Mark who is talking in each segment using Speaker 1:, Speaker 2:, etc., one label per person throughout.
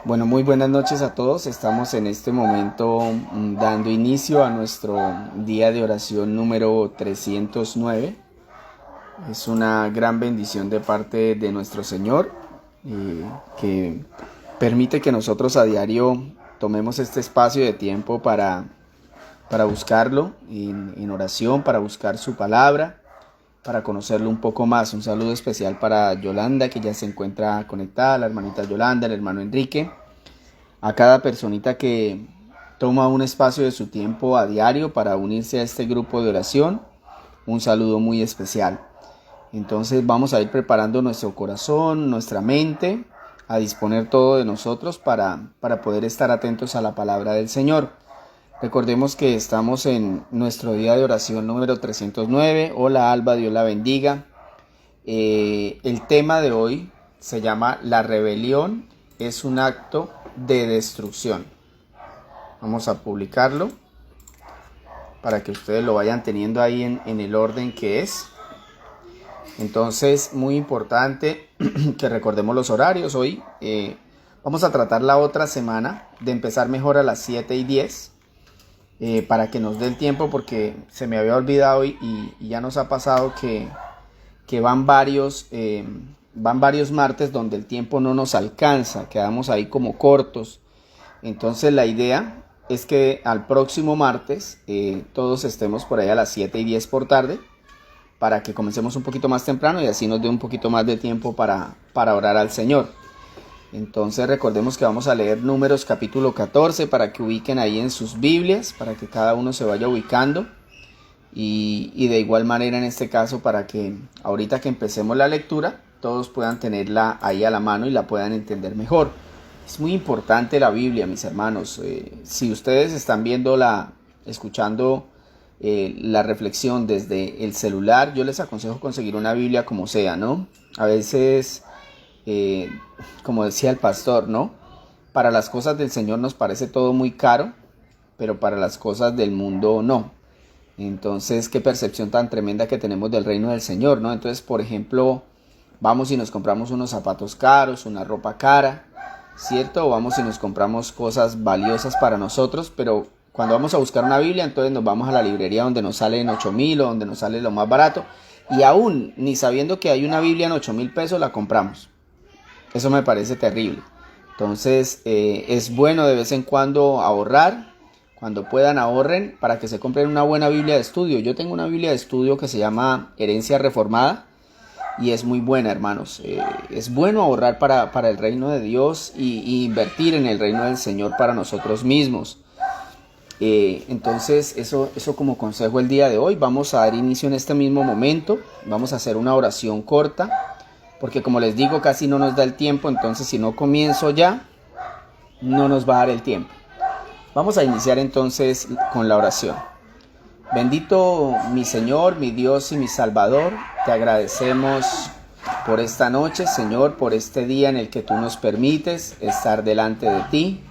Speaker 1: Bueno, muy buenas noches a todos. Estamos en este momento dando inicio a nuestro día de oración número 309. Es una gran bendición de parte de nuestro Señor que permite que nosotros a diario tomemos este espacio de tiempo para buscarlo en oración, para buscar su palabra, para conocerlo un poco más. Un saludo especial para Yolanda, que ya se encuentra conectada, la hermanita Yolanda, el hermano Enrique, a cada personita que toma un espacio de su tiempo a diario para unirse a este grupo de oración. Un saludo muy especial. Entonces vamos a ir preparando nuestro corazón, nuestra mente, a disponer todo de nosotros para poder estar atentos a la palabra del Señor. Recordemos que estamos en nuestro día de oración número 309. Hola Alba, Dios la bendiga. El tema de hoy se llama La rebelión es un acto de destrucción. Vamos a publicarlo para que ustedes lo vayan teniendo ahí en el orden que es. Entonces, muy importante que recordemos los horarios. Hoy vamos a tratar la otra semana de empezar mejor a las 7:10. Para que nos dé el tiempo, porque se me había olvidado y ya nos ha pasado que van varios martes donde el tiempo no nos alcanza, quedamos ahí como cortos. Entonces la idea es que al próximo martes todos estemos por ahí a las 7:10 por tarde, para que comencemos un poquito más temprano y así nos dé un poquito más de tiempo para orar al Señor. Entonces recordemos que vamos a leer Números capítulo 14 para que ubiquen ahí en sus Biblias, para que cada uno se vaya ubicando y de igual manera en este caso para que ahorita que empecemos la lectura todos puedan tenerla ahí a la mano y la puedan entender mejor. Es muy importante la Biblia, mis hermanos. Si ustedes están escuchando la reflexión desde el celular, yo les aconsejo conseguir una Biblia como sea, ¿no? A veces... como decía el pastor, ¿no? Para las cosas del Señor nos parece todo muy caro, pero para las cosas del mundo no. Entonces, qué percepción tan tremenda que tenemos del reino del Señor, ¿no? Entonces, por ejemplo, vamos y nos compramos unos zapatos caros, una ropa cara, ¿cierto? O vamos y nos compramos cosas valiosas para nosotros, pero cuando vamos a buscar una Biblia, entonces nos vamos a la librería donde nos sale en 8,000 o donde nos sale lo más barato, y aún ni sabiendo que hay una Biblia en 8,000 pesos la compramos. Eso me parece terrible. Entonces es bueno de vez en cuando ahorrar. Cuando puedan ahorren para que se compren una buena Biblia de estudio. Yo tengo una Biblia de estudio que se llama Herencia Reformada y es muy buena, hermanos. Es bueno ahorrar para el reino de Dios y invertir en el reino del Señor para nosotros mismos. Entonces eso como consejo el día de hoy. Vamos a dar inicio en este mismo momento. Vamos a hacer una oración corta, porque como les digo casi no nos da el tiempo. Entonces si no comienzo ya no nos va a dar el tiempo. Vamos a iniciar entonces con la oración. Bendito mi Señor, mi Dios y mi Salvador, te agradecemos por esta noche, Señor, por este día en el que tú nos permites estar delante de ti.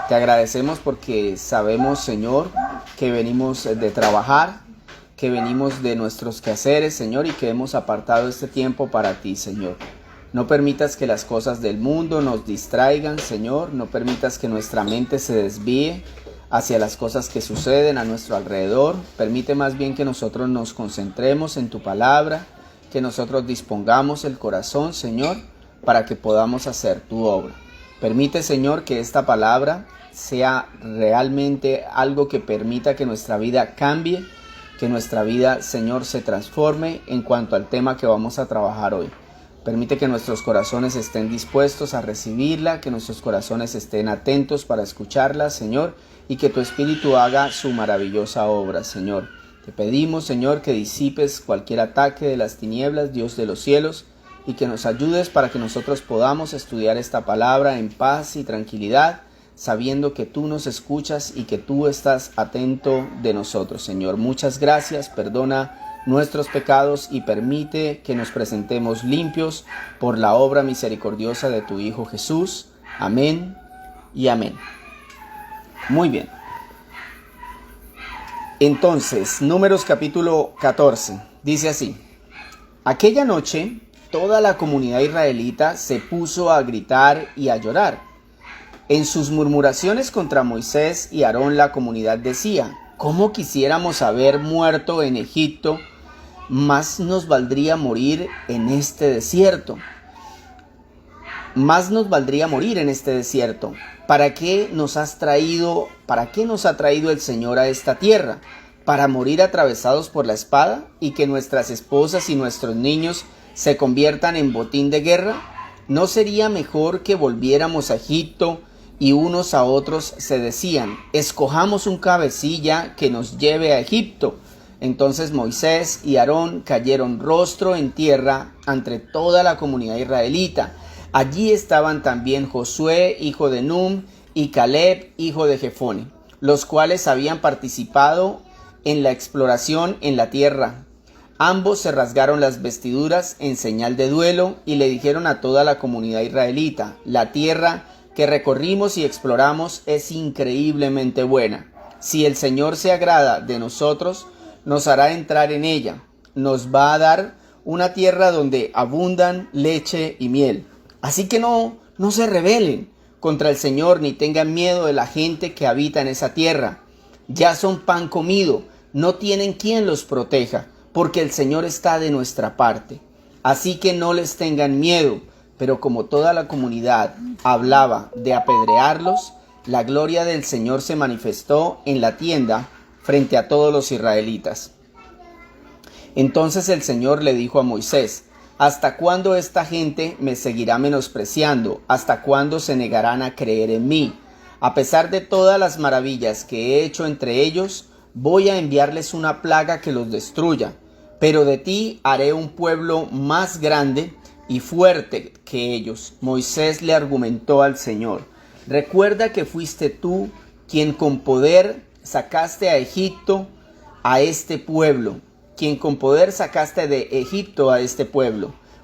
Speaker 1: Te agradecemos porque sabemos, Señor, que venimos de trabajar, que venimos de nuestros quehaceres, Señor, y que hemos apartado este tiempo para ti, Señor. No permitas que las cosas del mundo nos distraigan, Señor. No permitas que nuestra mente se desvíe hacia las cosas que suceden a nuestro alrededor. Permite más bien que nosotros nos concentremos en tu palabra, que nosotros dispongamos el corazón, Señor, para que podamos hacer tu obra. Permite, Señor, que esta palabra sea realmente algo que permita que nuestra vida cambie, que nuestra vida, Señor, se transforme en cuanto al tema que vamos a trabajar hoy. Permite que nuestros corazones estén dispuestos a recibirla, que nuestros corazones estén atentos para escucharla, Señor, y que tu Espíritu haga su maravillosa obra, Señor. Te pedimos, Señor, que disipes cualquier ataque de las tinieblas, Dios de los cielos, y que nos ayudes para que nosotros podamos estudiar esta palabra en paz y tranquilidad, sabiendo que tú nos escuchas y que tú estás atento de nosotros, Señor. Muchas gracias, perdona nuestros pecados y permite que nos presentemos limpios por la obra misericordiosa de tu Hijo Jesús. Amén y amén. Muy bien. Entonces, Números capítulo 14, dice así: aquella noche toda la comunidad israelita se puso a gritar y a llorar. En sus murmuraciones contra Moisés y Aarón la comunidad decía: ¿cómo quisiéramos haber muerto en Egipto? Más nos valdría morir en este desierto. Más nos valdría morir en este desierto. ¿Para qué nos ha traído el Señor a esta tierra? ¿Para morir atravesados por la espada y que nuestras esposas y nuestros niños se conviertan en botín de guerra? ¿No sería mejor que volviéramos a Egipto? Y unos a otros se decían: escojamos un cabecilla que nos lleve a Egipto. Entonces Moisés y Aarón cayeron rostro en tierra ante toda la comunidad israelita. Allí estaban también Josué, hijo de Num, y Caleb, hijo de Jefone, los cuales habían participado en la exploración en la tierra. Ambos se rasgaron las vestiduras en señal de duelo y le dijeron a toda la comunidad israelita: la tierra que recorrimos y exploramos es increíblemente buena. Si el Señor se agrada de nosotros, nos hará entrar en ella. Nos va a dar una tierra donde abundan leche y miel. Así que no se rebelen contra el Señor ni tengan miedo de la gente que habita en esa tierra. Ya son pan comido, no tienen quien los proteja, porque el Señor está de nuestra parte. Así que no les tengan miedo. Pero como toda la comunidad hablaba de apedrearlos, la gloria del Señor se manifestó en la tienda frente a todos los israelitas. Entonces el Señor le dijo a Moisés: ¿hasta cuándo esta gente me seguirá menospreciando? ¿Hasta cuándo se negarán a creer en mí? A pesar de todas las maravillas que he hecho entre ellos, voy a enviarles una plaga que los destruya. Pero de ti haré un pueblo más grande y fuerte que ellos. Moisés le argumentó al Señor: recuerda que fuiste tú quien con poder sacaste a Egipto a este pueblo,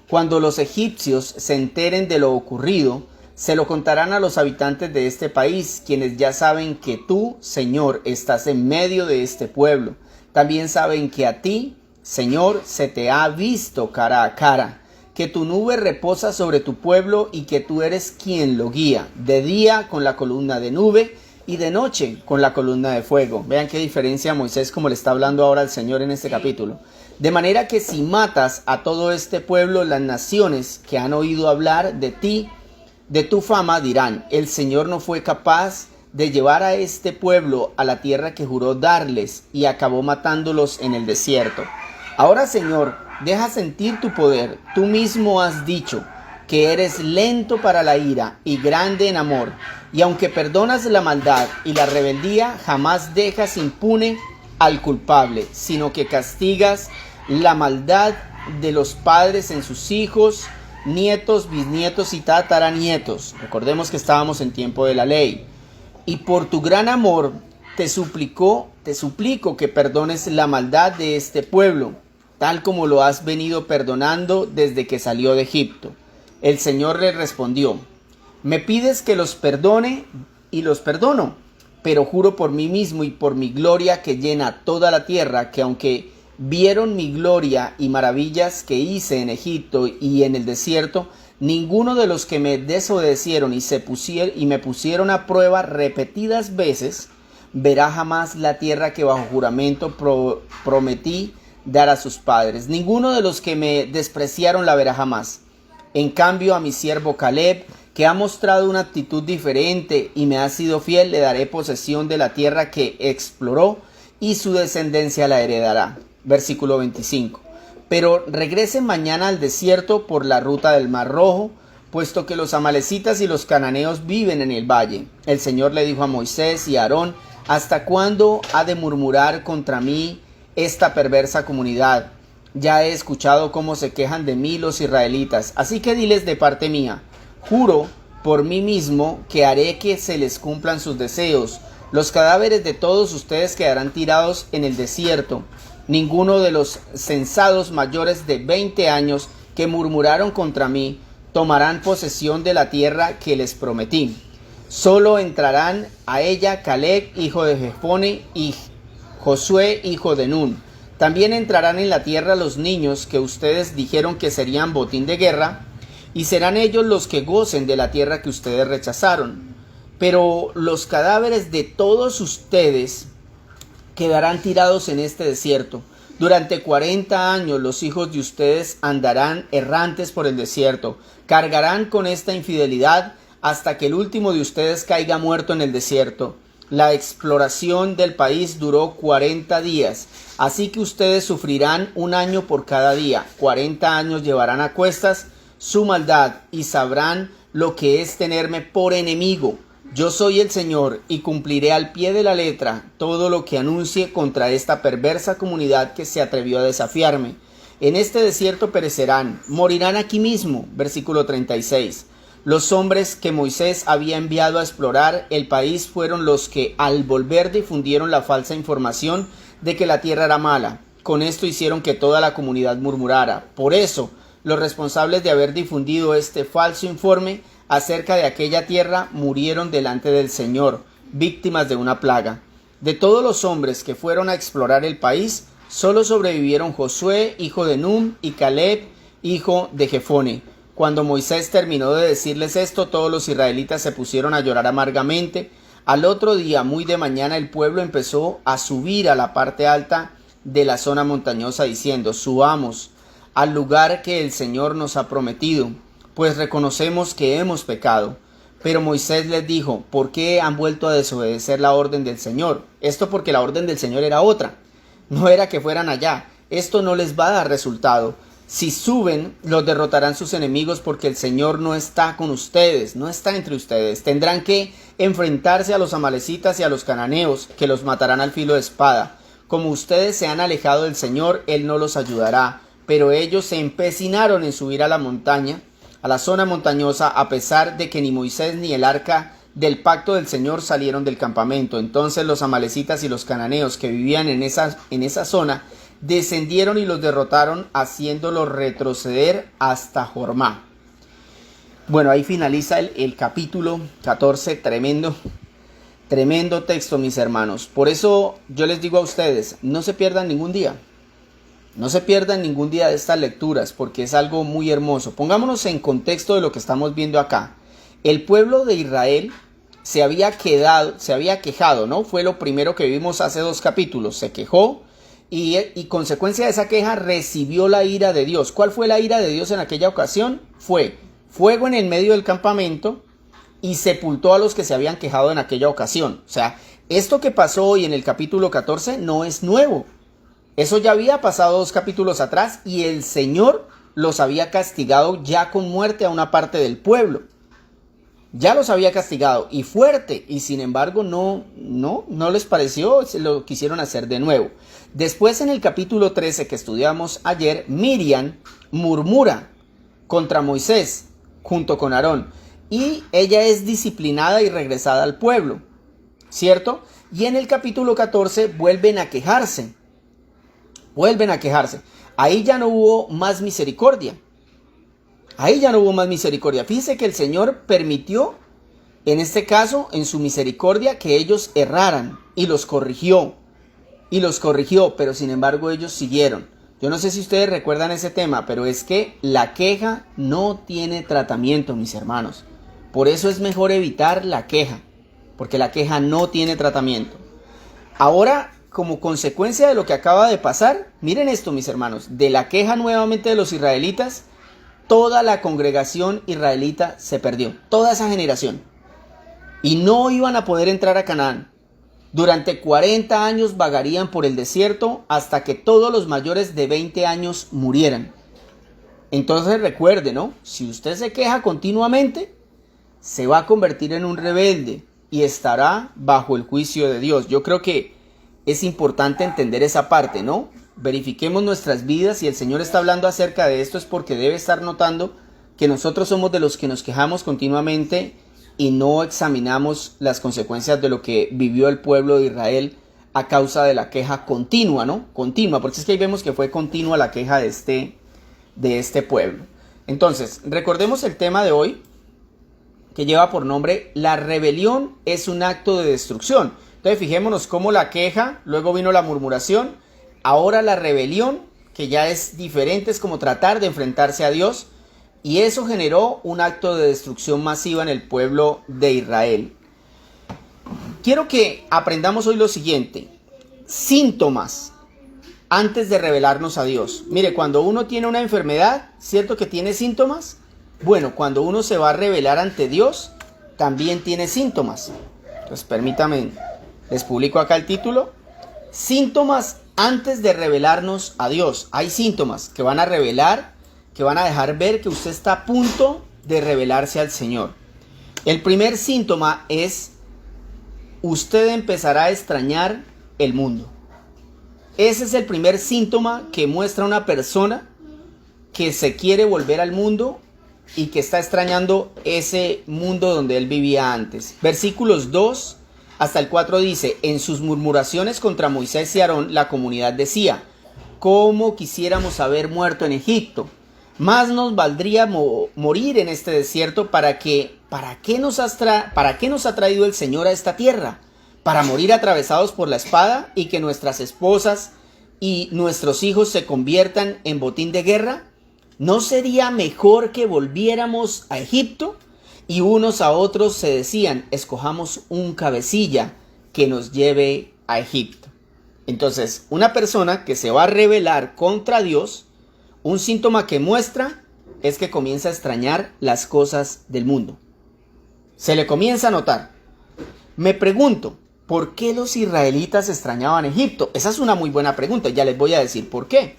Speaker 1: Cuando los egipcios se enteren de lo ocurrido, se lo contarán a los habitantes de este país, quienes ya saben que tú, Señor, estás en medio de este pueblo. También saben que a ti, Señor, se te ha visto cara a cara, que tu nube reposa sobre tu pueblo y que tú eres quien lo guía, de día con la columna de nube y de noche con la columna de fuego. Vean qué diferencia Moisés, como le está hablando ahora al Señor en este capítulo. De manera que si matas a todo este pueblo, las naciones que han oído hablar de ti, de tu fama, dirán: el Señor no fue capaz de llevar a este pueblo a la tierra que juró darles y acabó matándolos en el desierto. Ahora, Señor, deja sentir tu poder. Tú mismo has dicho que eres lento para la ira y grande en amor. Y aunque perdonas la maldad y la rebeldía, jamás dejas impune al culpable, sino que castigas la maldad de los padres en sus hijos, nietos, bisnietos y tataranietos. Recordemos que estábamos en tiempo de la ley. Y por tu gran amor te suplico que perdones la maldad de este pueblo, tal como lo has venido perdonando desde que salió de Egipto. El Señor le respondió: me pides que los perdone, y los perdono, pero juro por mí mismo y por mi gloria que llena toda la tierra, que aunque vieron mi gloria y maravillas que hice en Egipto y en el desierto, ninguno de los que me desobedecieron y me pusieron a prueba repetidas veces, verá jamás la tierra que bajo juramento prometí dar a sus padres. Ninguno de los que me despreciaron la verá jamás. En cambio, a mi siervo Caleb, que ha mostrado una actitud diferente y me ha sido fiel, le daré posesión de la tierra que exploró y su descendencia la heredará. Versículo 25. Pero regresen mañana al desierto por la ruta del Mar Rojo, puesto que los amalecitas y los cananeos viven en el valle. El Señor le dijo a Moisés y a Aarón: ¿hasta cuándo ha de murmurar contra mí esta perversa comunidad? Ya he escuchado cómo se quejan de mí los israelitas, así que diles de parte mía: juro por mí mismo que haré que se les cumplan sus deseos. Los cadáveres de todos ustedes quedarán tirados en el desierto. Ninguno de los censados mayores de 20 años que murmuraron contra mí tomarán posesión de la tierra que les prometí. Solo entrarán a ella Caleb, hijo de Jefone, y Josué, hijo de Nun. También entrarán en la tierra los niños que ustedes dijeron que serían botín de guerra, y serán ellos los que gocen de la tierra que ustedes rechazaron. pero los cadáveres de todos ustedes quedarán tirados en este desierto. Durante 40 años los hijos de ustedes andarán errantes por el desierto, cargarán con esta infidelidad hasta que el último de ustedes caiga muerto en el desierto. La exploración del país duró 40 días, así que ustedes sufrirán un año por cada día. 40 años llevarán a cuestas su maldad y sabrán lo que es tenerme por enemigo. Yo soy el Señor y cumpliré al pie de la letra todo lo que anuncie contra esta perversa comunidad que se atrevió a desafiarme. En este desierto perecerán, morirán aquí mismo. Versículo 36. Los hombres que Moisés había enviado a explorar el país fueron los que al volver difundieron la falsa información de que la tierra era mala. Con esto hicieron que toda la comunidad murmurara. Por eso, los responsables de haber difundido este falso informe acerca de aquella tierra murieron delante del Señor, víctimas de una plaga. De todos los hombres que fueron a explorar el país, solo sobrevivieron Josué, hijo de Nun, y Caleb, hijo de Jefone. Cuando Moisés terminó de decirles esto, todos los israelitas se pusieron a llorar amargamente. Al otro día, muy de mañana, el pueblo empezó a subir a la parte alta de la zona montañosa, diciendo: subamos al lugar que el Señor nos ha prometido, pues reconocemos que hemos pecado. Pero Moisés les dijo: ¿por qué han vuelto a desobedecer la orden del Señor? Esto porque la orden del Señor era otra, no era que fueran allá. Esto no les va a dar resultado. Si suben, los derrotarán sus enemigos, porque el Señor no está con ustedes, no está entre ustedes. Tendrán que enfrentarse a los amalecitas y a los cananeos, que los matarán al filo de espada. Como ustedes se han alejado del Señor, Él no los ayudará. Pero ellos se empecinaron en subir a la montaña, a la zona montañosa, a pesar de que ni Moisés ni el arca del pacto del Señor salieron del campamento. Entonces los amalecitas y los cananeos que vivían en esa zona descendieron y los derrotaron, haciéndolos retroceder hasta Jormá. Bueno, ahí finaliza el capítulo 14, tremendo texto, mis hermanos. Por eso yo les digo a ustedes, no se pierdan ningún día. No se pierdan ningún día de estas lecturas, porque es algo muy hermoso. Pongámonos en contexto de lo que estamos viendo acá. El pueblo de Israel se había quejado, ¿no? Fue lo primero que vimos hace 2 capítulos. Se quejó y consecuencia de esa queja recibió la ira de Dios. ¿Cuál fue la ira de Dios en aquella ocasión? Fue fuego en el medio del campamento y sepultó a los que se habían quejado en aquella ocasión. O sea, esto que pasó hoy en el capítulo 14 no es nuevo. Eso ya había pasado 2 capítulos atrás y el Señor los había castigado ya con muerte a una parte del pueblo. Ya los había castigado y fuerte, y sin embargo no les pareció, se lo quisieron hacer de nuevo. Después, en el capítulo 13 que estudiamos ayer, Miriam murmura contra Moisés junto con Aarón y ella es disciplinada y regresada al pueblo, ¿cierto? Y en el capítulo 14 vuelven a quejarse. Ahí ya no hubo más misericordia. Fíjense que el Señor permitió, en este caso, en su misericordia, que ellos erraran y los corrigió, pero sin embargo ellos siguieron. Yo no sé si ustedes recuerdan ese tema, pero es que la queja no tiene tratamiento, mis hermanos. Por eso es mejor evitar la queja, porque la queja no tiene tratamiento. Ahora, como consecuencia de lo que acaba de pasar, miren esto, mis hermanos, de la queja nuevamente de los israelitas, toda la congregación israelita se perdió, toda esa generación, y no iban a poder entrar a Canaán. Durante 40 años vagarían por el desierto hasta que todos los mayores de 20 años murieran. Entonces recuerde, ¿no? Si usted se queja continuamente, se va a convertir en un rebelde y estará bajo el juicio de Dios. Yo creo que es importante entender esa parte, ¿no? Verifiquemos nuestras vidas. Y el Señor está hablando acerca de esto es porque debe estar notando que nosotros somos de los que nos quejamos continuamente y no examinamos las consecuencias de lo que vivió el pueblo de Israel a causa de la queja continua, ¿no? Continua, porque es que ahí vemos que fue continua la queja de este pueblo. Entonces, recordemos el tema de hoy, que lleva por nombre: la rebelión es un acto de destrucción. Entonces fijémonos cómo la queja, luego vino la murmuración, ahora la rebelión, que ya es diferente, es como tratar de enfrentarse a Dios, y eso generó un acto de destrucción masiva en el pueblo de Israel. quiero que aprendamos hoy lo siguiente. Síntomas antes de revelarnos a Dios. Mire, cuando uno tiene una enfermedad, ¿cierto que tiene síntomas? Bueno, cuando uno se va a revelar ante Dios, también tiene síntomas. Entonces, permítame, les publico acá el título. Síntomas antes de revelarnos a Dios. Hay síntomas que van a revelar, que van a dejar ver que usted está a punto de revelarse al Señor. El primer síntoma es: usted empezará a extrañar el mundo. Ese es el primer síntoma que muestra una persona que se quiere volver al mundo y que está extrañando ese mundo donde él vivía antes. Versículos 2 hasta el 4 dice: en sus murmuraciones contra Moisés y Aarón, la comunidad decía: ¿cómo quisiéramos haber muerto en Egipto? Más nos valdría morir en este desierto. ¿Para qué nos ha traído el Señor a esta tierra? ¿Para morir atravesados por la espada y que nuestras esposas y nuestros hijos se conviertan en botín de guerra? ¿No sería mejor que volviéramos a Egipto? Y unos a otros se decían: escojamos un cabecilla que nos lleve a Egipto. Entonces, una persona que se va a rebelar contra Dios, un síntoma que muestra es que comienza a extrañar las cosas del mundo. Se le comienza a notar. Me pregunto, ¿por qué los israelitas extrañaban Egipto? Esa es una muy buena pregunta y ya les voy a decir por qué.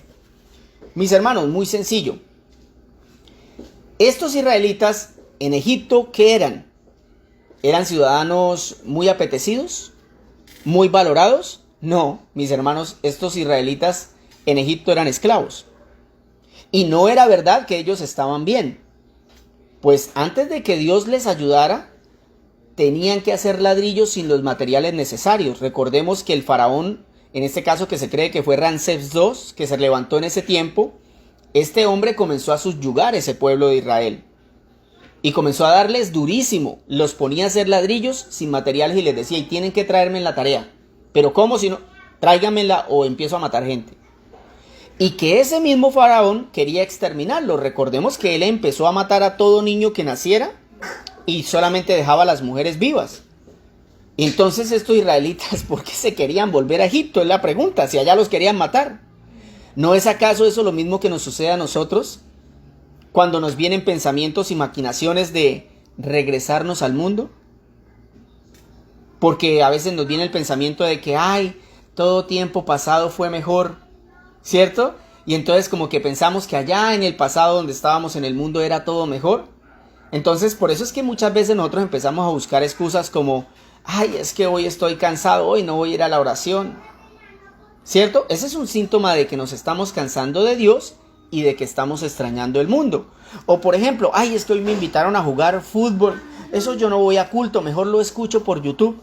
Speaker 1: Mis hermanos, muy sencillo. Estos israelitas en Egipto, ¿qué eran? ¿Eran ciudadanos muy apetecidos? ¿Muy valorados? No, mis hermanos, estos israelitas en Egipto eran esclavos. Y no era verdad que ellos estaban bien. Pues antes de que Dios les ayudara, tenían que hacer ladrillos sin los materiales necesarios. Recordemos que el faraón, en este caso que se cree que fue Ramsés II, que se levantó en ese tiempo, este hombre comenzó a subyugar ese pueblo de Israel. Y comenzó a darles durísimo. Los ponía a hacer ladrillos sin materiales y les decía: y tienen que traerme en la tarea. Pero ¿cómo? Si no, tráiganmela o empiezo a matar gente. Y que ese mismo faraón quería exterminarlo. Recordemos que él empezó a matar a todo niño que naciera y solamente dejaba a las mujeres vivas. Entonces estos israelitas, ¿por qué se querían volver a Egipto? Es la pregunta, si allá los querían matar. ¿No es acaso eso lo mismo que nos sucede a nosotros? Cuando nos vienen pensamientos y maquinaciones de regresarnos al mundo. Porque a veces nos viene el pensamiento de que, ay, todo tiempo pasado fue mejor, ¿cierto? Y entonces como que pensamos que allá en el pasado donde estábamos en el mundo era todo mejor. Entonces por eso es que muchas veces nosotros empezamos a buscar excusas como: ay, es que hoy estoy cansado, hoy no voy a ir a la oración, ¿cierto? Ese es un síntoma de que nos estamos cansando de Dios y de que estamos extrañando el mundo. O por ejemplo: ay, es que hoy me invitaron a jugar fútbol, eso yo no voy a culto, mejor lo escucho por YouTube.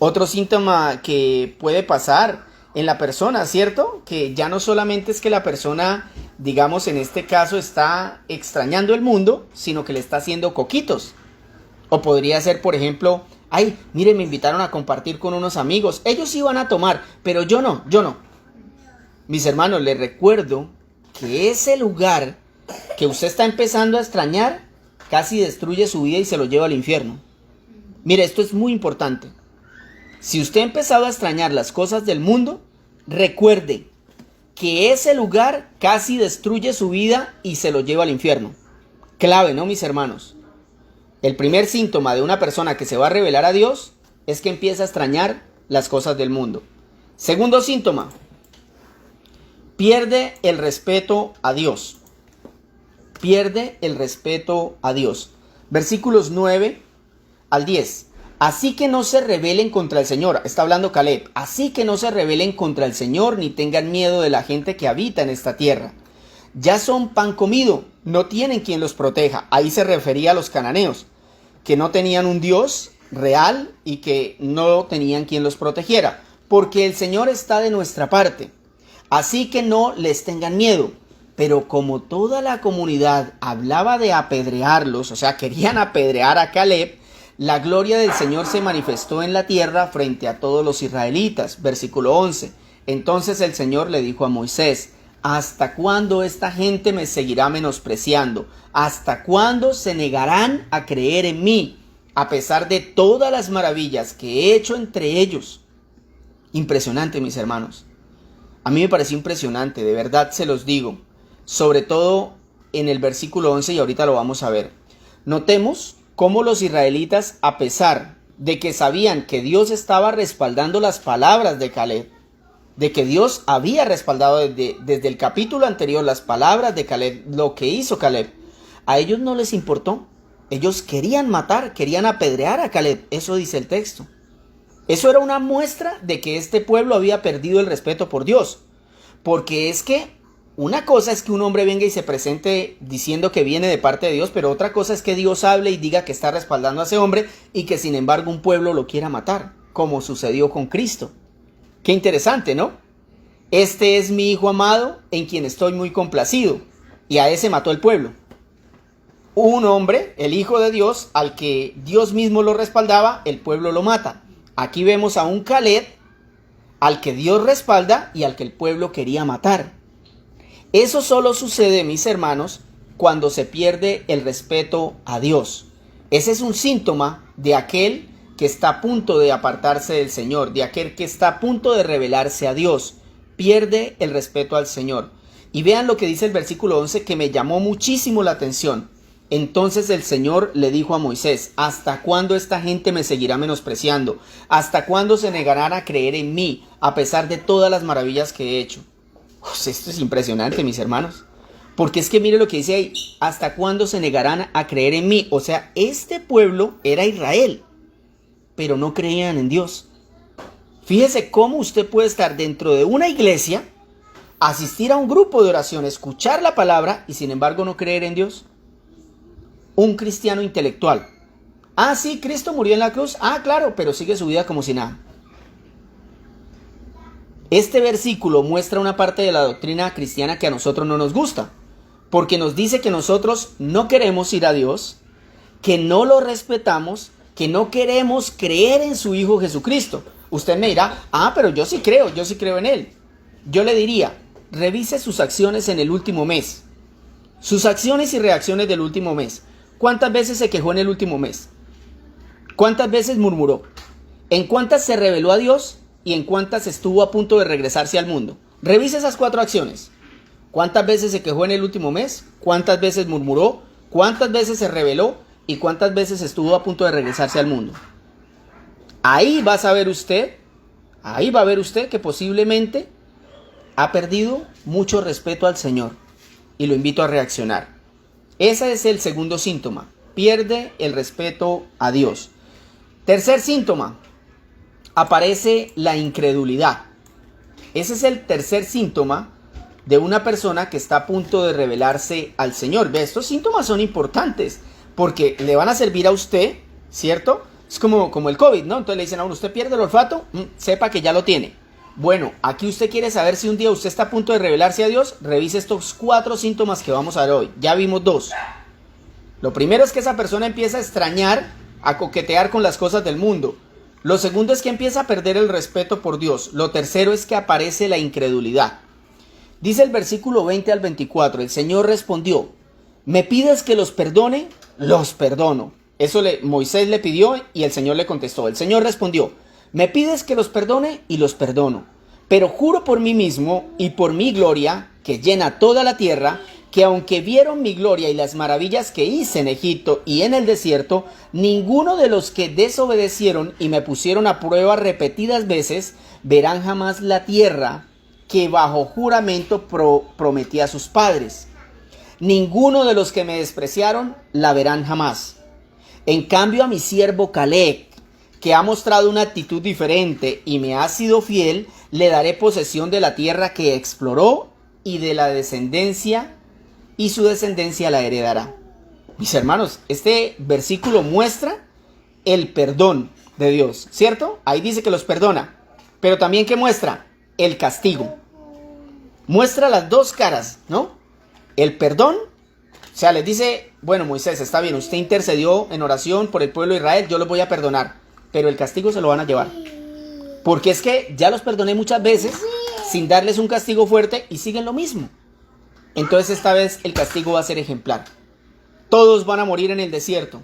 Speaker 1: Otro síntoma que puede pasar en la persona, ¿cierto? Que ya no solamente es que la persona, digamos en este caso, está extrañando el mundo, sino que le está haciendo coquitos. O podría ser, por ejemplo: ay, mire, me invitaron a compartir con unos amigos, ellos iban a tomar, pero yo no. Mis hermanos, les recuerdo que ese lugar que usted está empezando a extrañar casi destruye su vida y se lo lleva al infierno. Mire, esto es muy importante. Si usted ha empezado a extrañar las cosas del mundo, recuerde que ese lugar casi destruye su vida y se lo lleva al infierno. Clave, ¿no, mis hermanos? El primer síntoma de una persona que se va a revelar a Dios es que empieza a extrañar las cosas del mundo. Segundo síntoma: pierde el respeto a Dios. Pierde el respeto a Dios. Versículos 9 al 10. Así que no se rebelen contra el Señor. Está hablando Caleb. Así que no se rebelen contra el Señor ni tengan miedo de la gente que habita en esta tierra. Ya son pan comido, no tienen quien los proteja. Ahí se refería a los cananeos, que no tenían un Dios real y que no tenían quien los protegiera. Porque el Señor está de nuestra parte. Así que no les tengan miedo. Pero como toda la comunidad hablaba de apedrearlos, o sea, querían apedrear a Caleb, la gloria del Señor se manifestó en la tierra frente a todos los israelitas. Versículo 11. Entonces el Señor le dijo a Moisés: ¿hasta cuándo esta gente me seguirá menospreciando? ¿Hasta cuándo se negarán a creer en mí? a pesar de todas las maravillas que he hecho entre ellos. Impresionante, mis hermanos. A mí me pareció impresionante, de verdad se los digo. Sobre todo en el versículo 11, y ahorita lo vamos a ver. Notemos cómo los israelitas, a pesar de que sabían que Dios estaba respaldando las palabras de Caleb, de que Dios había respaldado desde el capítulo anterior las palabras de Caleb, lo que hizo Caleb, a ellos no les importó. Ellos querían matar, querían apedrear a Caleb. Eso dice el texto. Eso era una muestra de que este pueblo había perdido el respeto por Dios. Porque es que una cosa es que un hombre venga y se presente diciendo que viene de parte de Dios, pero otra cosa es que Dios hable y diga que está respaldando a ese hombre y que sin embargo un pueblo lo quiera matar, como sucedió con Cristo. Qué interesante, ¿no? Este es mi hijo amado en quien estoy muy complacido. Y a ese mató el pueblo. Un hombre, el Hijo de Dios, al que Dios mismo lo respaldaba, el pueblo lo mata. Aquí vemos a un Caleb al que Dios respalda y al que el pueblo quería matar. Eso solo sucede, mis hermanos, cuando se pierde el respeto a Dios. Ese es un síntoma de aquel que está a punto de apartarse del Señor, de aquel que está a punto de rebelarse a Dios. Pierde el respeto al Señor. Y vean lo que dice el versículo 11, que me llamó muchísimo la atención. Entonces el Señor le dijo a Moisés: ¿hasta cuándo esta gente me seguirá menospreciando? ¿Hasta cuándo se negarán a creer en mí, a pesar de todas las maravillas que he hecho? Pues esto es impresionante, mis hermanos. Porque es que mire lo que dice ahí: ¿hasta cuándo se negarán a creer en mí? O sea, este pueblo era Israel, pero no creían en Dios. Fíjese cómo usted puede estar dentro de una iglesia, asistir a un grupo de oración, escuchar la palabra y sin embargo no creer en Dios. Un cristiano intelectual. Ah, sí, Cristo murió en la cruz. Ah, claro, pero sigue su vida como si nada. Este versículo muestra una parte de la doctrina cristiana que a nosotros no nos gusta, porque nos dice que nosotros no queremos ir a Dios, que no lo respetamos, que no queremos creer en su Hijo Jesucristo. Usted me dirá: ah, pero yo sí creo en Él. Yo le diría: revise sus acciones en el último mes. Sus acciones y reacciones del último mes. ¿Cuántas veces se quejó en el último mes? ¿Cuántas veces murmuró? ¿En cuántas se rebeló a Dios? ¿Y en cuántas estuvo a punto de regresarse al mundo? Revise esas 4 acciones. ¿Cuántas veces se quejó en el último mes? ¿Cuántas veces murmuró? ¿Cuántas veces se rebeló? ¿Y cuántas veces estuvo a punto de regresarse al mundo? Ahí va a ver usted que posiblemente ha perdido mucho respeto al Señor. Y lo invito a reaccionar. Ese es el segundo síntoma. Pierde el respeto a Dios. Tercer síntoma. Aparece la incredulidad. Ese es el tercer síntoma de una persona que está a punto de rebelarse al Señor. Ve, estos síntomas son importantes porque le van a servir a usted, ¿cierto? Es como el COVID, ¿no? Entonces le dicen a uno: usted pierde el olfato, sepa que ya lo tiene. Bueno, aquí usted quiere saber si un día usted está a punto de rebelarse a Dios. Revise estos 4 síntomas que vamos a ver hoy. Ya vimos 2. Lo primero es que esa persona empieza a extrañar, a coquetear con las cosas del mundo. Lo segundo es que empieza a perder el respeto por Dios. Lo tercero es que aparece la incredulidad. Dice el versículo 20 al 24: el Señor respondió: ¿me pides que los perdone? Los perdono. Eso Moisés le pidió y el Señor le contestó. El Señor respondió: ¿me pides que los perdone? Y los perdono. Pero juro por mí mismo y por mi gloria, que llena toda la tierra, que aunque vieron mi gloria y las maravillas que hice en Egipto y en el desierto, ninguno de los que desobedecieron y me pusieron a prueba repetidas veces, verán jamás la tierra que bajo juramento prometí a sus padres. Ninguno de los que me despreciaron la verán jamás. En cambio, a mi siervo Caleb, que ha mostrado una actitud diferente y me ha sido fiel, le daré posesión de la tierra que exploró y de la descendencia, y su descendencia la heredará. Mis hermanos, este versículo muestra el perdón de Dios, ¿cierto? Ahí dice que los perdona, pero también que muestra el castigo. Muestra las 2 caras, ¿no? El perdón, o sea, les dice: bueno, Moisés, está bien, usted intercedió en oración por el pueblo de Israel, yo los voy a perdonar, pero el castigo se lo van a llevar. Porque es que ya los perdoné muchas veces sin darles un castigo fuerte y siguen lo mismo. Entonces esta vez el castigo va a ser ejemplar. Todos van a morir en el desierto.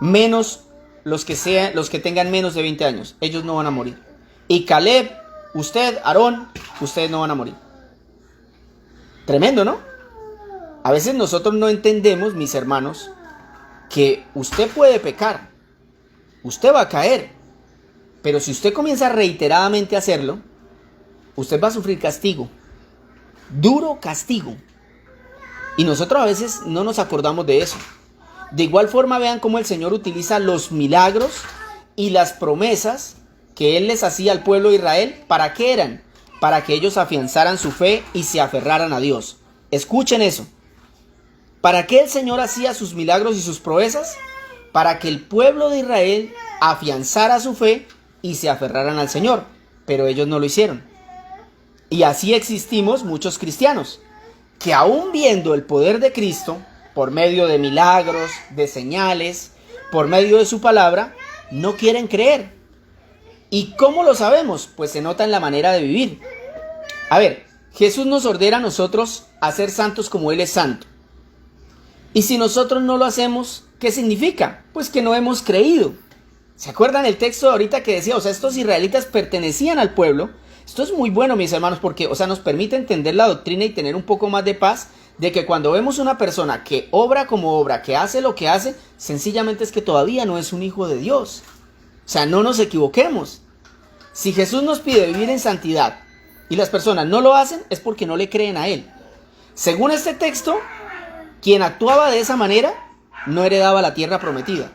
Speaker 1: menos los que tengan menos de 20 años. Ellos no van a morir. Y Caleb, usted, Aarón, ustedes no van a morir. Tremendo, ¿no? A veces nosotros no entendemos, mis hermanos, que usted puede pecar. Usted va a caer. Pero si usted comienza reiteradamente a hacerlo, usted va a sufrir castigo. Duro castigo. Y nosotros a veces no nos acordamos de eso. De igual forma, vean cómo el Señor utiliza los milagros y las promesas que Él les hacía al pueblo de Israel. ¿Para qué eran? Para que ellos afianzaran su fe y se aferraran a Dios. Escuchen eso. ¿Para qué el Señor hacía sus milagros y sus proezas? Para que el pueblo de Israel afianzara su fe y se aferraran al Señor. Pero ellos no lo hicieron. Y así existimos muchos cristianos, que aún viendo el poder de Cristo, por medio de milagros, de señales, por medio de su palabra, no quieren creer. ¿Y cómo lo sabemos? Pues se nota en la manera de vivir. A ver, Jesús nos ordena a nosotros a ser santos como Él es santo. Y si nosotros no lo hacemos, ¿qué significa? Pues que no hemos creído. ¿Se acuerdan el texto de ahorita que decía, estos israelitas pertenecían al pueblo? Esto es muy bueno, mis hermanos, porque, nos permite entender la doctrina y tener un poco más de paz de que cuando vemos una persona que obra como obra, que hace lo que hace, sencillamente es que todavía no es un hijo de Dios. No nos equivoquemos. Si Jesús nos pide vivir en santidad y las personas no lo hacen, es porque no le creen a Él. Según este texto, quien actuaba de esa manera no heredaba la tierra prometida.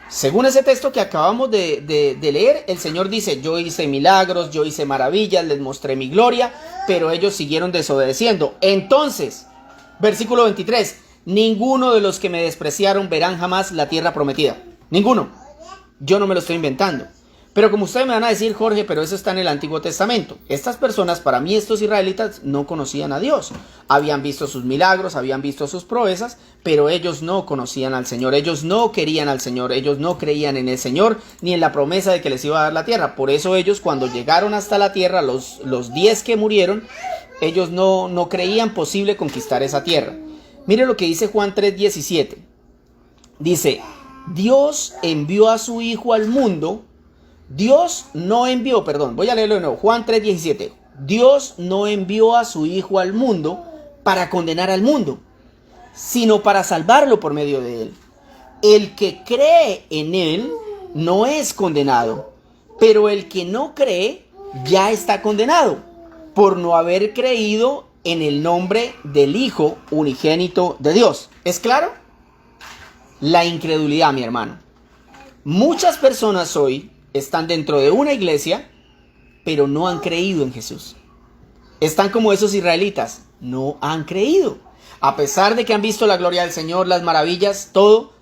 Speaker 1: Según ese texto que acabamos de leer, el Señor dice, yo hice milagros, yo hice maravillas, les mostré mi gloria, pero ellos siguieron desobedeciendo. Entonces, versículo 23, ninguno de los que me despreciaron verán jamás la tierra prometida. Ninguno. Yo no me lo estoy inventando. Pero como ustedes me van a decir, Jorge, pero eso está en el Antiguo Testamento. Estas personas, para mí, estos israelitas, no conocían a Dios. Habían visto sus milagros, habían visto sus proezas, pero ellos no conocían al Señor. Ellos no querían al Señor, ellos no creían en el Señor, ni en la promesa de que les iba a dar la tierra. Por eso ellos, cuando llegaron hasta la tierra, los 10 que murieron, ellos no creían posible conquistar esa tierra. Mire lo que dice Juan 3:17. Dice, Dios envió a su Hijo al mundo. Voy a leerlo de nuevo, Juan 3:17. Dios no envió a su Hijo al mundo para condenar al mundo, sino para salvarlo por medio de él. El que cree en él no es condenado, pero el que no cree ya está condenado, por no haber creído en el nombre del Hijo unigénito de Dios. ¿Es claro? La incredulidad, mi hermano. Muchas personas hoy están dentro de una iglesia, pero no han creído en Jesús. Están como esos israelitas, no han creído. A pesar de que han visto la gloria del Señor, las maravillas, todo,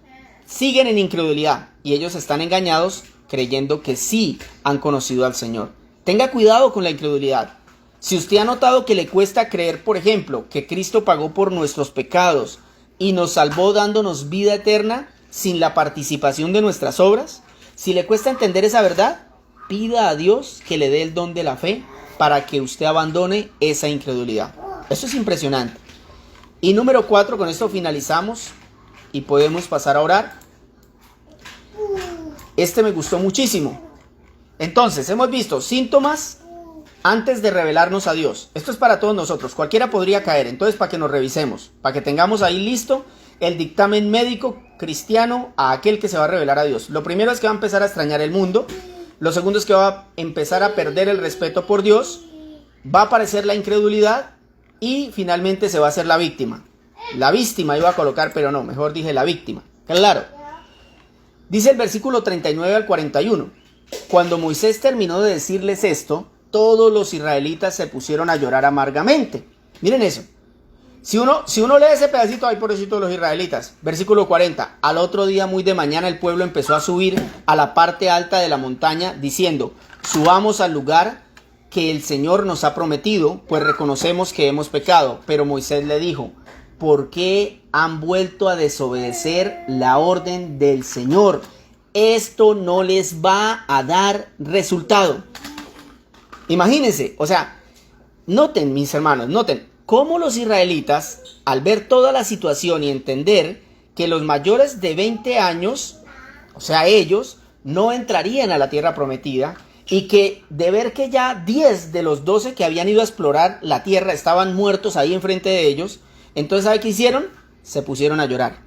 Speaker 1: siguen en incredulidad. Y ellos están engañados creyendo que sí han conocido al Señor. Tenga cuidado con la incredulidad. Si usted ha notado que le cuesta creer, por ejemplo, que Cristo pagó por nuestros pecados y nos salvó dándonos vida eterna sin la participación de nuestras obras, si le cuesta entender esa verdad, pida a Dios que le dé el don de la fe para que usted abandone esa incredulidad. Eso es impresionante. Y número 4, con esto finalizamos y podemos pasar a orar. Este me gustó muchísimo. Entonces, hemos visto síntomas antes de revelarnos a Dios. Esto es para todos nosotros. Cualquiera podría caer. Entonces, para que nos revisemos, para que tengamos ahí listo el dictamen médico cristiano a aquel que se va a revelar a Dios. Lo primero es que va a empezar a extrañar el mundo. Lo segundo es que va a empezar a perder el respeto por Dios. Va a aparecer la incredulidad. Y finalmente se va a hacer la víctima. La víctima iba a colocar, pero no, mejor dije la víctima. Claro. Dice el versículo 39 al 41. Cuando Moisés terminó de decirles esto, todos los israelitas se pusieron a llorar amargamente. Miren eso. Si uno lee ese pedacito, ay, pobrecito de los israelitas. Versículo 40. Al otro día, muy de mañana, el pueblo empezó a subir a la parte alta de la montaña, diciendo, subamos al lugar que el Señor nos ha prometido, pues reconocemos que hemos pecado. Pero Moisés le dijo, ¿por qué han vuelto a desobedecer la orden del Señor? Esto no les va a dar resultado. Imagínense, noten, mis hermanos, noten cómo los israelitas, al ver toda la situación y entender que los mayores de 20 años o sea, ellos no entrarían a la tierra prometida, y que de ver que ya 10 de los 12 que habían ido a explorar la tierra estaban muertos ahí enfrente de ellos, entonces ¿sabe qué hicieron? Se pusieron a llorar.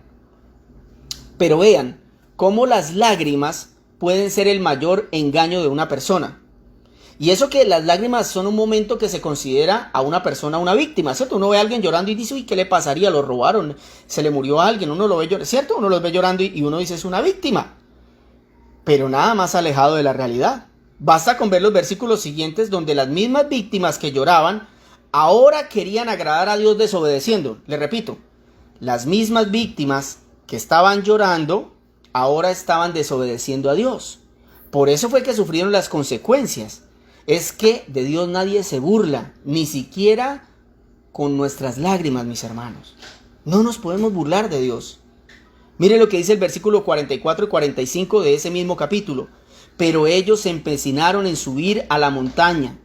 Speaker 1: Pero vean cómo las lágrimas pueden ser el mayor engaño de una persona. Y eso que las lágrimas son un momento que se considera a una persona una víctima, ¿cierto? Uno ve a alguien llorando y dice, uy, ¿qué le pasaría? Lo robaron, se le murió a alguien, uno lo ve llorando, ¿cierto? Uno los ve llorando y uno dice, es una víctima. Pero nada más alejado de la realidad. Basta con ver los versículos siguientes donde las mismas víctimas que lloraban ahora querían agradar a Dios desobedeciendo. Le repito, las mismas víctimas que estaban llorando ahora estaban desobedeciendo a Dios. Por eso fue que sufrieron las consecuencias. Es que de Dios nadie se burla, ni siquiera con nuestras lágrimas, mis hermanos. No nos podemos burlar de Dios. Mire lo que dice el versículo 44 y 45 de ese mismo capítulo. Pero ellos se empecinaron en subir a la montaña,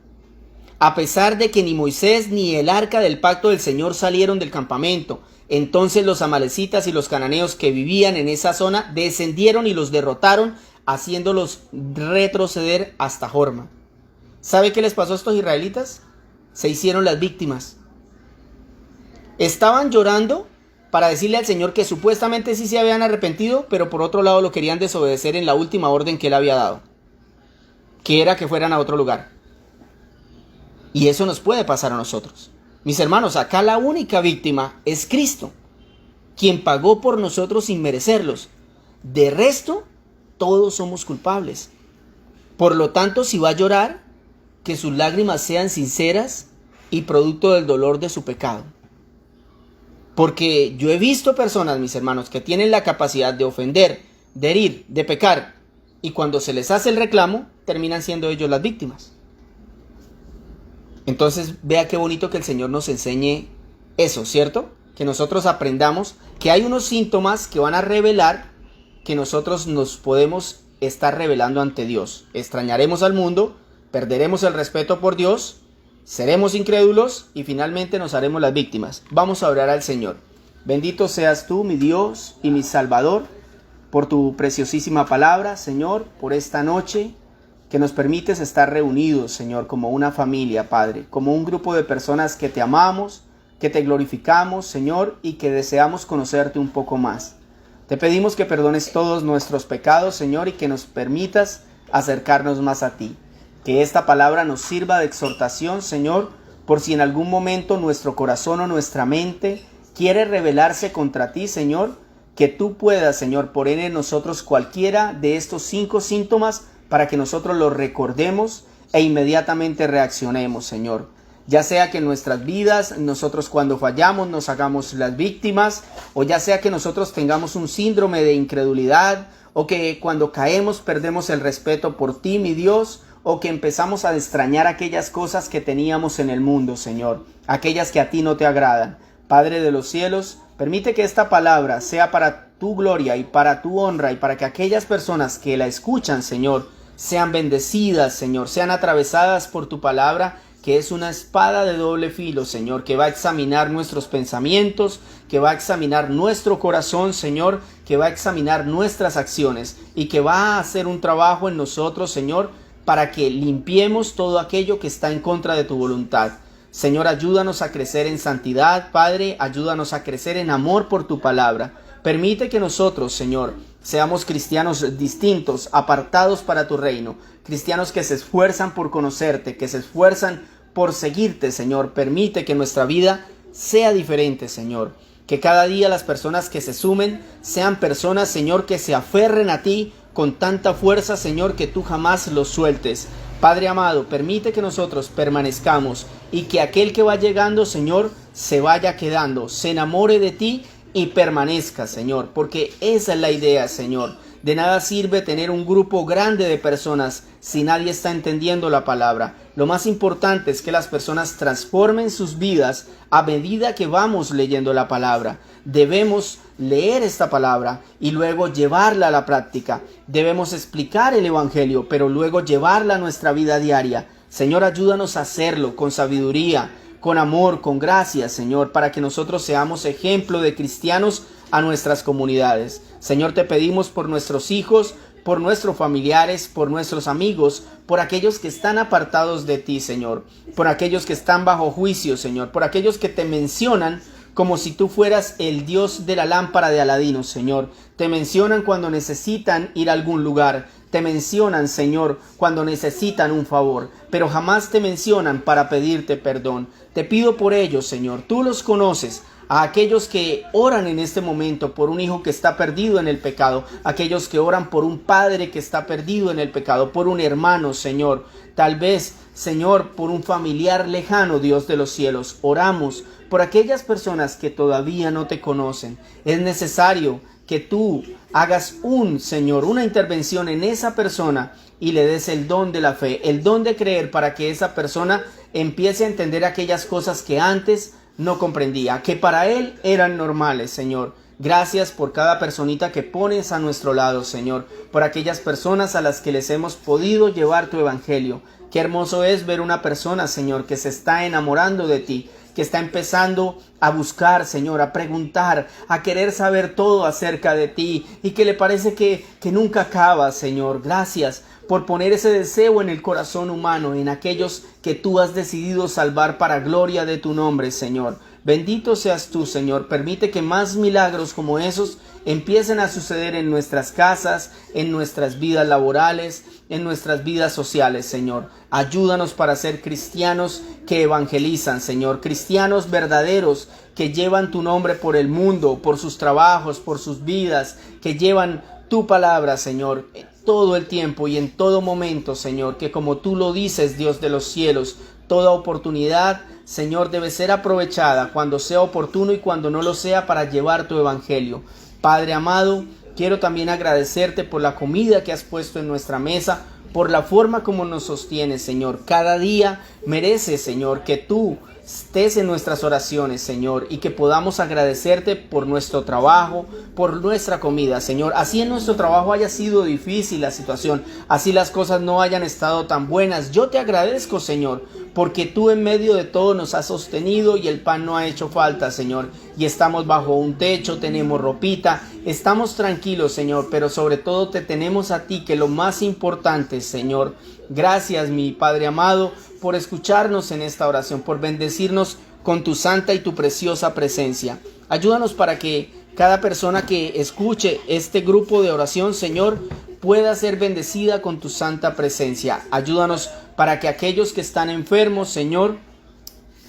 Speaker 1: a pesar de que ni Moisés ni el arca del pacto del Señor salieron del campamento. Entonces los amalecitas y los cananeos que vivían en esa zona descendieron y los derrotaron, haciéndolos retroceder hasta Jorma. ¿Sabe qué les pasó a estos israelitas? Se hicieron las víctimas. Estaban llorando para decirle al Señor que supuestamente sí se habían arrepentido, pero por otro lado lo querían desobedecer en la última orden que Él había dado, que era que fueran a otro lugar. Y eso nos puede pasar a nosotros. Mis hermanos, acá la única víctima es Cristo, quien pagó por nosotros sin merecerlos. De resto, todos somos culpables. Por lo tanto, si va a llorar, que sus lágrimas sean sinceras y producto del dolor de su pecado. Porque yo he visto personas, mis hermanos, que tienen la capacidad de ofender, de herir, de pecar, y cuando se les hace el reclamo, terminan siendo ellos las víctimas. Entonces, vea qué bonito que el Señor nos enseñe eso, ¿cierto? Que nosotros aprendamos que hay unos síntomas que van a revelar que nosotros nos podemos estar revelando ante Dios. Extrañaremos al mundo, perderemos el respeto por Dios, seremos incrédulos y finalmente nos haremos las víctimas. Vamos a orar al Señor. Bendito seas tú, mi Dios y mi Salvador, por tu preciosísima palabra, Señor, por esta noche que nos permites estar reunidos, Señor, como una familia, Padre, como un grupo de personas que te amamos, que te glorificamos, Señor, y que deseamos conocerte un poco más. Te pedimos que perdones todos nuestros pecados, Señor, y que nos permitas acercarnos más a ti. Que esta palabra nos sirva de exhortación, Señor, por si en algún momento nuestro corazón o nuestra mente quiere rebelarse contra ti, Señor, que tú puedas, Señor, poner en nosotros cualquiera de estos 5 síntomas para que nosotros los recordemos e inmediatamente reaccionemos, Señor. Ya sea que en nuestras vidas, nosotros cuando fallamos nos hagamos las víctimas, o ya sea que nosotros tengamos un síndrome de incredulidad, o que cuando caemos perdemos el respeto por ti, mi Dios, o que empezamos a extrañar aquellas cosas que teníamos en el mundo, Señor, aquellas que a ti no te agradan. Padre de los cielos, permite que esta palabra sea para tu gloria y para tu honra y para que aquellas personas que la escuchan, Señor, sean bendecidas, Señor, sean atravesadas por tu palabra, que es una espada de doble filo, Señor, que va a examinar nuestros pensamientos, que va a examinar nuestro corazón, Señor, que va a examinar nuestras acciones y que va a hacer un trabajo en nosotros, Señor, para que limpiemos todo aquello que está en contra de tu voluntad. Señor, ayúdanos a crecer en santidad, Padre, ayúdanos a crecer en amor por tu palabra. Permite que nosotros, Señor, seamos cristianos distintos, apartados para tu reino, cristianos que se esfuerzan por conocerte, que se esfuerzan por seguirte, Señor. Permite que nuestra vida sea diferente, Señor. Que cada día las personas que se sumen sean personas, Señor, que se aferren a ti con tanta fuerza, Señor, que tú jamás los sueltes. Padre amado, permite que nosotros permanezcamos y que aquel que va llegando, Señor, se vaya quedando, se enamore de ti y permanezca, Señor, porque esa es la idea, Señor. De nada sirve tener un grupo grande de personas si nadie está entendiendo la palabra. Lo más importante es que las personas transformen sus vidas a medida que vamos leyendo la palabra. Debemos leer esta palabra y luego llevarla a la práctica. Debemos explicar el evangelio, pero luego llevarla a nuestra vida diaria. Señor, ayúdanos a hacerlo con sabiduría, con amor, con gracia, Señor, para que nosotros seamos ejemplo de cristianos a nuestras comunidades. Señor, te pedimos por nuestros hijos, por nuestros familiares, por nuestros amigos, por aquellos que están apartados de ti, Señor, por aquellos que están bajo juicio, Señor, por aquellos que te mencionan como si tú fueras el Dios de la lámpara de Aladino, Señor. Te mencionan cuando necesitan ir a algún lugar. Te mencionan, Señor, cuando necesitan un favor, pero jamás te mencionan para pedirte perdón. Te pido por ellos, Señor. Tú los conoces. A aquellos que oran en este momento por un hijo que está perdido en el pecado, aquellos que oran por un padre que está perdido en el pecado, por un hermano, Señor, tal vez, Señor, por un familiar lejano, Dios de los cielos. Oramos por aquellas personas que todavía no te conocen. Es necesario que tú hagas Señor, una intervención en esa persona y le des el don de la fe, el don de creer, para que esa persona empiece a entender aquellas cosas que antes no comprendía, que para él eran normales, Señor. Gracias por cada personita que pones a nuestro lado, Señor, por aquellas personas a las que les hemos podido llevar tu evangelio. Qué hermoso es ver una persona, Señor, que se está enamorando de ti, que está empezando a buscar, Señor, a preguntar, a querer saber todo acerca de ti y que le parece que nunca acaba, Señor. Gracias por poner ese deseo en el corazón humano, en aquellos que tú has decidido salvar para gloria de tu nombre, Señor. Bendito seas tú, Señor. Permite que más milagros como esos empiecen a suceder en nuestras casas, en nuestras vidas laborales, en nuestras vidas sociales, Señor. Ayúdanos para ser cristianos que evangelizan, Señor. Cristianos verdaderos que llevan tu nombre por el mundo, por sus trabajos, por sus vidas, que llevan tu palabra, Señor, todo el tiempo y en todo momento, Señor, que como tú lo dices, Dios de los cielos, toda oportunidad, Señor, debe ser aprovechada cuando sea oportuno y cuando no lo sea, para llevar tu evangelio. Padre amado, quiero también agradecerte por la comida que has puesto en nuestra mesa, por la forma como nos sostienes, Señor. Cada día merece, Señor, que tú estés en nuestras oraciones, Señor, y que podamos agradecerte por nuestro trabajo, por nuestra comida, Señor. Así en nuestro trabajo haya sido difícil la situación, así las cosas no hayan estado tan buenas. Yo te agradezco, Señor, porque tú en medio de todo nos has sostenido y el pan no ha hecho falta, Señor. Y estamos bajo un techo, tenemos ropita, estamos tranquilos, Señor, pero sobre todo te tenemos a ti, que lo más importante, Señor. Gracias, mi Padre amado, por escucharnos en esta oración, por bendecirnos con tu santa y tu preciosa presencia. Ayúdanos para que cada persona que escuche este grupo de oración, Señor, pueda ser bendecida con tu santa presencia. Ayúdanos para que aquellos que están enfermos, Señor,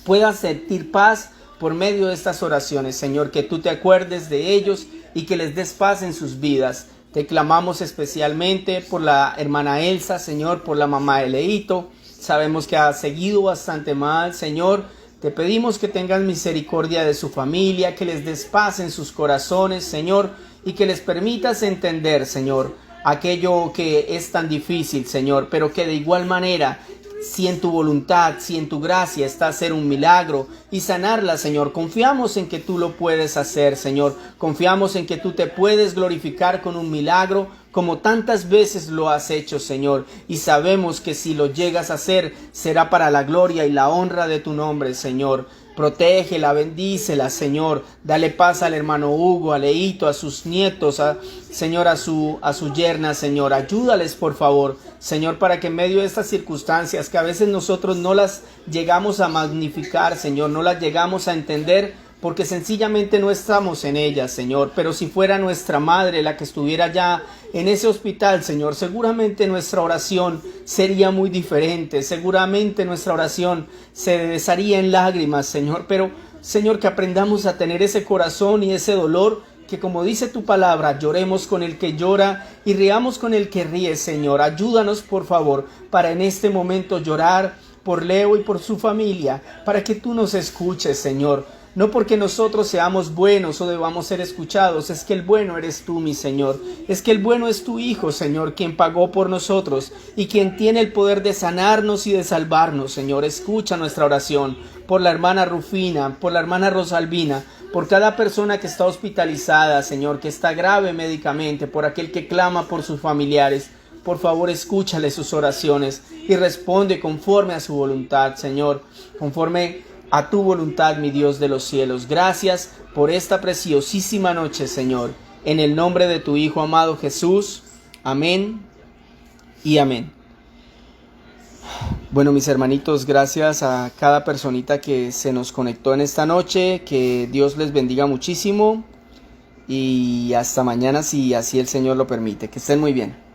Speaker 1: puedan sentir paz por medio de estas oraciones, Señor, que tú te acuerdes de ellos y que les des paz en sus vidas. Te clamamos especialmente por la hermana Elsa, Señor, por la mamá de Leito. Sabemos que ha seguido bastante mal, Señor. Te pedimos que tengas misericordia de su familia, que les des paz en sus corazones, Señor, y que les permitas entender, Señor, aquello que es tan difícil, Señor, pero que de igual manera, si en tu voluntad, si en tu gracia está hacer un milagro y sanarla, Señor, confiamos en que tú lo puedes hacer, Señor. Confiamos en que tú te puedes glorificar con un milagro como tantas veces lo has hecho, Señor. Y sabemos que si lo llegas a hacer, será para la gloria y la honra de tu nombre, Señor. Protégela, bendícela, Señor. Dale paz al hermano Hugo, a Leito, a sus nietos, Señor, a su yerna, Señor. Ayúdales, por favor, Señor, para que en medio de estas circunstancias que a veces nosotros no las llegamos a magnificar, Señor, no las llegamos a entender, porque sencillamente no estamos en ellas, Señor. Pero si fuera nuestra madre la que estuviera ya en ese hospital, Señor, seguramente nuestra oración sería muy diferente. Seguramente nuestra oración se desharía en lágrimas, Señor. Pero, Señor, que aprendamos a tener ese corazón y ese dolor, que como dice tu palabra, lloremos con el que llora y riamos con el que ríe, Señor. Ayúdanos, por favor, para en este momento llorar por Leo y por su familia, para que tú nos escuches, Señor. No porque nosotros seamos buenos o debamos ser escuchados, es que el bueno eres tú, mi Señor. Es que el bueno es tu Hijo, Señor, quien pagó por nosotros y quien tiene el poder de sanarnos y de salvarnos, Señor. Escucha nuestra oración por la hermana Rufina, por la hermana Rosalvina, por cada persona que está hospitalizada, Señor, que está grave médicamente, por aquel que clama por sus familiares. Por favor, escúchale sus oraciones y responde conforme a su voluntad, Señor, conforme a tu voluntad, mi Dios de los cielos. Gracias por esta preciosísima noche, Señor. en el nombre de tu Hijo amado Jesús. Amén y amén. Bueno, mis hermanitos, gracias a cada personita que se nos conectó en esta noche. Que Dios les bendiga muchísimo y hasta mañana si así el Señor lo permite. Que estén muy bien.